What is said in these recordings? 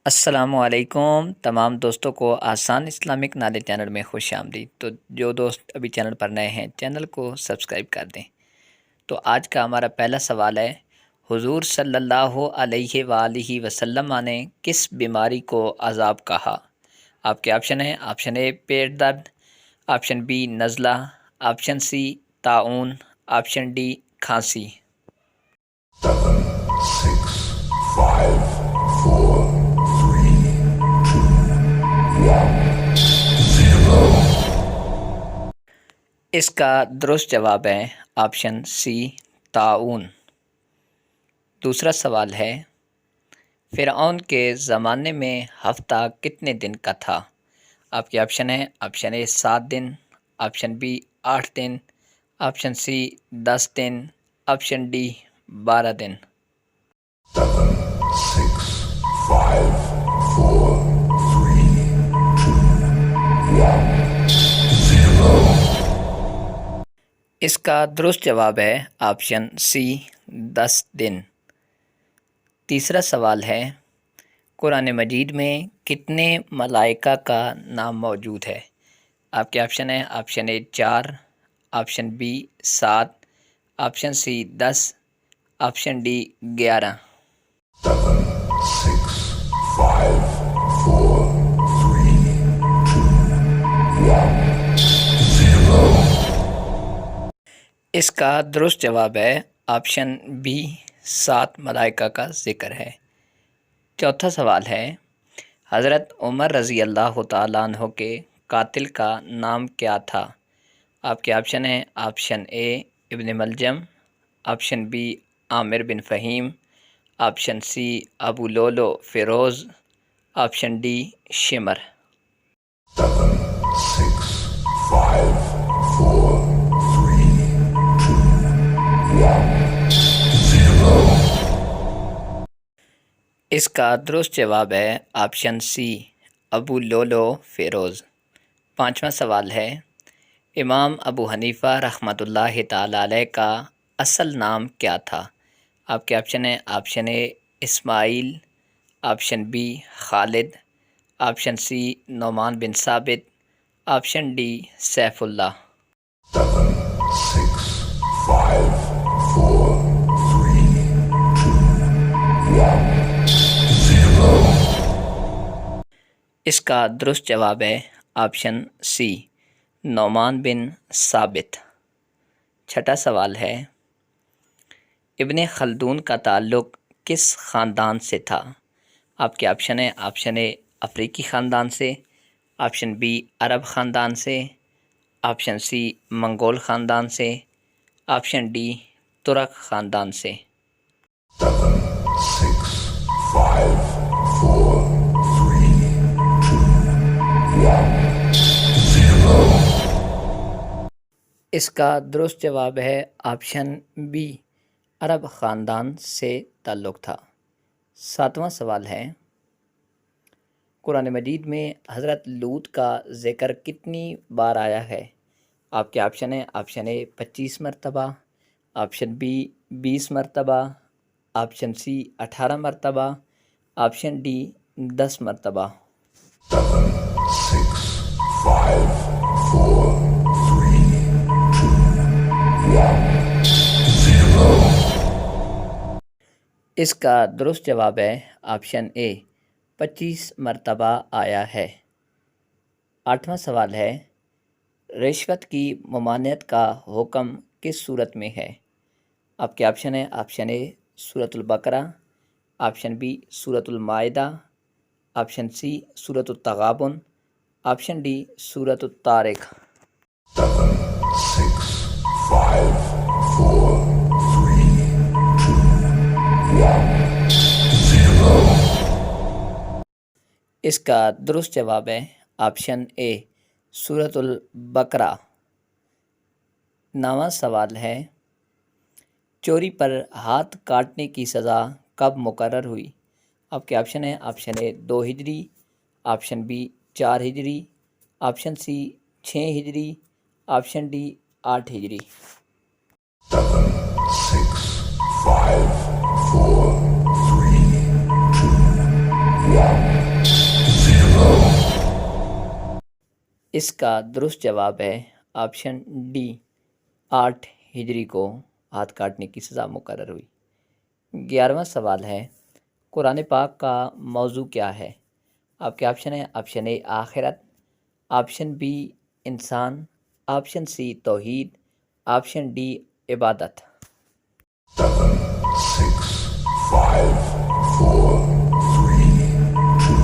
السلام علیکم تمام دوستوں کو آسان اسلامک نالج چینل میں خوش آمدید۔ تو جو دوست ابھی چینل پر نئے ہیں چینل کو سبسکرائب کر دیں۔ تو آج کا ہمارا پہلا سوال ہے، حضور صلی اللہ علیہ وآلہ وسلم نے کس بیماری کو عذاب کہا؟ آپ کے آپشن ہیں، آپشن اے پیٹ درد، آپشن بی نزلہ، آپشن سی طاعون، آپشن ڈی کھانسی۔ 7, 6, 5, 4, 3, 2, 1, 0. اس کا درست جواب ہے آپشن سی طاعون۔ دوسرا سوال ہے، فرعون کے زمانے میں ہفتہ کتنے دن کا تھا؟ آپ کے آپشن ہیں، آپشن اے 7 دن، آپشن بی 8 دن، آپشن سی 10 دن، آپشن ڈی 12 دن۔ 7, 6, 5, 4, 3, 2, 1, 0. اس کا درست جواب ہے آپشن سی 10 دن۔ تیسرا سوال ہے، قرآن مجید میں کتنے ملائکہ کا نام موجود ہے؟ آپ کے آپشن ہیں، option A 4، option B 7، option C 10، option D 11۔ 7, 6, 5, 4, 3, 2, 1, 0. اس کا درست جواب ہے آپشن بی 7 ملائکہ کا ذکر ہے۔ چوتھا سوال ہے، حضرت عمر رضی اللہ تعالیٰ عنہ کے قاتل کا نام کیا تھا؟ آپ کے آپشن ہیں، آپشن اے ابن ملجم، آپشن بی عامر بن فہیم، آپشن سی ابو لولو فیروز، آپشن ڈی شمر۔ 7, 6, 5, 4, 3, 2, 1, 0. اس کا درست جواب ہے آپشن سی ابو لولو فیروز۔ پانچواں سوال ہے، امام ابو حنیفہ رحمۃ اللہ تعالیٰ علیہ کا اصل نام کیا تھا؟ آپ کے آپشن ہیں، آپشن اے اسماعیل، آپشن بی خالد، آپشن سی نعمان بن ثابت، آپشن ڈی سیف اللہ۔ 7, 6, 5, 4, 3, 2, 1, 0. اس کا درست جواب ہے آپشن سی نعمان بن ثابت۔ چھٹا سوال ہے، ابن خلدون کا تعلق کس خاندان سے تھا؟ آپ کے آپشن ہیں، آپشن اے افریقی خاندان سے، آپشن بی عرب خاندان سے، آپشن سی منگول خاندان سے، آپشن ڈی ترک خاندان سے۔ 7, 6, 5, 4, 3, 2, 1, 0. اس کا درست جواب ہے آپشن بی عرب خاندان سے تعلق تھا۔ ساتواں سوال ہے، قرآن مجید میں حضرت لوط کا ذکر کتنی بار آیا ہے؟ آپ کے آپشن ہیں، آپشن اے 25 مرتبہ، آپشن بی 20 مرتبہ، آپشن سی 18 مرتبہ، آپشن ڈی 10 مرتبہ۔ 7, 6, 5, 4, 3, 2, 1, 0. اس کا درست جواب ہے آپشن اے 25 مرتبہ آیا ہے۔ آٹھواں سوال ہے، رشوت کی ممانعت کا حکم کس صورت میں ہے؟ آپ کے آپشن ہیں، آپشن اے سورۃ البقرہ، آپشن بی سورۃ المائدہ، آپشن سی سورۃ التغابن، آپشن ڈی سورۃ الطارق۔ 7, 6, 5, 4, 3, 2, 1, 0. اس کا درست جواب ہے آپشن اے سورۃ البقرہ۔ نواں سوال ہے، چوری پر ہاتھ کاٹنے کی سزا کب مقرر ہوئی؟ آپ کے آپشن ہیں، آپشن اے 2 ہجری، آپشن بی 4 ہجری، آپشن سی 6 ہجری، آپشن ڈی 8 ہجری۔ 7, 6, 5, 4, 3, 2, 1. اس کا درست جواب ہے آپشن ڈی، 8 ہجری کو ہاتھ کاٹنے کی سزا مقرر ہوئی۔ 11واں سوال ہے قرآن پاک کا موضوع کیا ہے؟ آپ کے آپشن ہیں آپشن اے آخرت، آپشن بی انسان، آپشن سی توحید، آپشن ڈی عبادت۔ 7, 6, 5, 4, 3, 2,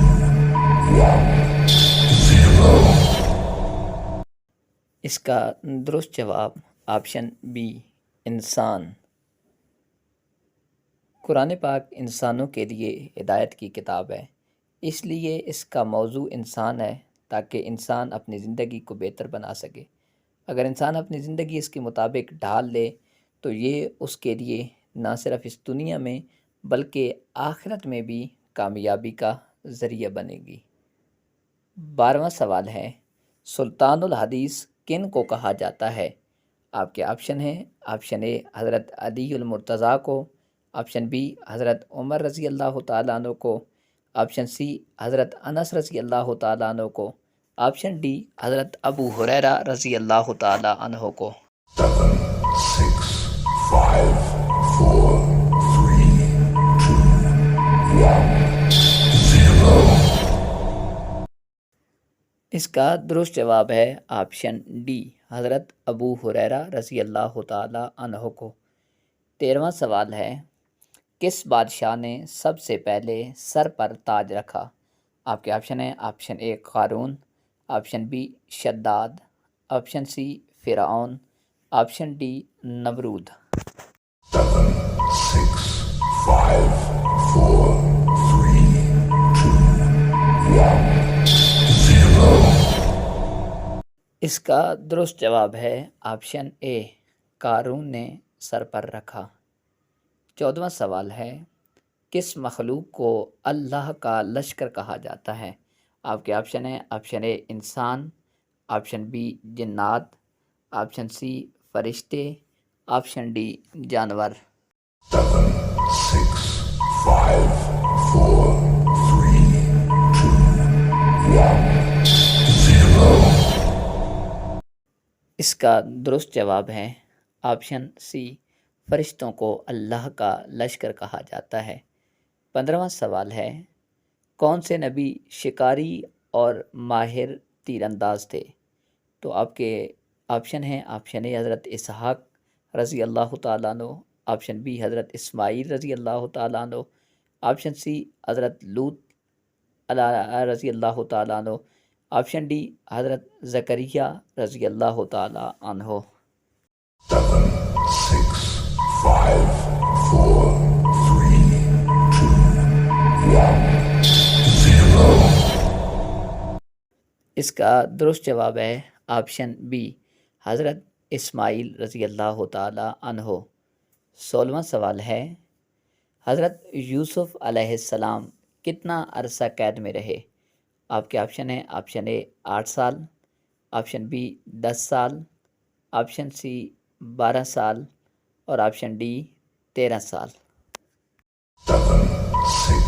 1, 0. اس کا درست جواب آپشن بی انسان۔ قرآن پاک انسانوں کے لیے ہدایت کی کتاب ہے، اس لیے اس کا موضوع انسان ہے تاکہ انسان اپنی زندگی کو بہتر بنا سکے۔ اگر انسان اپنی زندگی اس کے مطابق ڈھال لے تو یہ اس کے لیے نہ صرف اس دنیا میں بلکہ آخرت میں بھی کامیابی کا ذریعہ بنے گی۔ 12واں سوال ہے سلطان الحدیث کن کو کہا جاتا ہے؟ آپ کے آپشن ہیں آپشن اے حضرت علی المرتضیٰ کو، آپشن بی حضرت عمر رضی اللہ تعالیٰ عنہ کو، آپشن سی حضرت انس رضی اللہ تعالیٰ عنہ کو، آپشن ڈی حضرت ابو ہریرہ رضی اللہ تعالیٰ عنہ کو۔ 7, 6, 5, 4, 3, 2, 1, 0. اس کا درست جواب ہے آپشن ڈی حضرت ابو ہریرہ رضی اللہ تعالیٰ عنہ کو۔ 13واں سوال ہے کس بادشاہ نے سب سے پہلے سر پر تاج رکھا؟ آپ کے آپشن ہیں آپشن اے قارون، آپشن بی شداد، آپشن سی فرعون، آپشن ڈی نمرود۔ 7, 6, 5, 4, 3, 2, 1, 0. اس کا درست جواب ہے آپشن اے قارون نے سر پر رکھا۔ 14واں سوال ہے کس مخلوق کو اللہ کا لشکر کہا جاتا ہے؟ آپ کے آپشن ہیں آپشن اے انسان، آپشن بی جنات، آپشن سی فرشتے، آپشن ڈی جانور۔ 7, 6, 5, 4, 3, 2, 1, 0. اس کا درست جواب ہے آپشن سی فرشتوں کو اللہ کا لشکر کہا جاتا ہے۔ 15واں سوال ہے کون سے نبی شکاری اور ماہر تیر انداز تھے؟ تو آپ کے آپشن ہیں آپشن اے حضرت اسحاق رضی اللہ تعالیٰ عنہ، آپشن بی حضرت اسماعیل رضی اللہ تعالیٰ عنہ، آپشن سی حضرت لوط رضی اللہ تعالیٰ عنہ، آپشن ڈی حضرت زکریا رضی اللہ تعالیٰ عنہ۔ 7, 6, 5, 4, 3, 2, 1, 0. اس کا درست جواب ہے آپشن بی حضرت اسماعیل رضی اللہ تعالیٰ عنہ۔ 16واں سوال ہے حضرت یوسف علیہ السلام کتنا عرصہ قید میں رہے؟ آپ کے آپشن ہیں آپشن اے 8 سال، آپشن بی 10 سال، آپشن سی 12 سال اور آپشن ڈی 13 سال۔ 7, 6,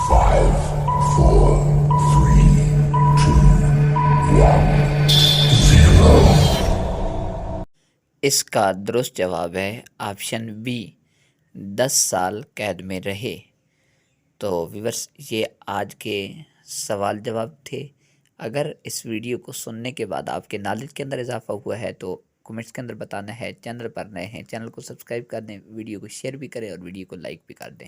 5, 4, 3, 2, 1, 0. اس کا درست جواب ہے آپشن بی 10 سال قید میں رہے۔ تو ویورس یہ آج کے سوال جواب تھے۔ اگر اس ویڈیو کو سننے کے بعد آپ کے نالج کے اندر اضافہ ہوا ہے تو کمنٹس کے اندر بتانا ہے۔ چینل پر نئے ہیں چینل کو سبسکرائب کر دیں، ویڈیو کو شیئر بھی کریں اور ویڈیو کو لائک بھی کر دیں۔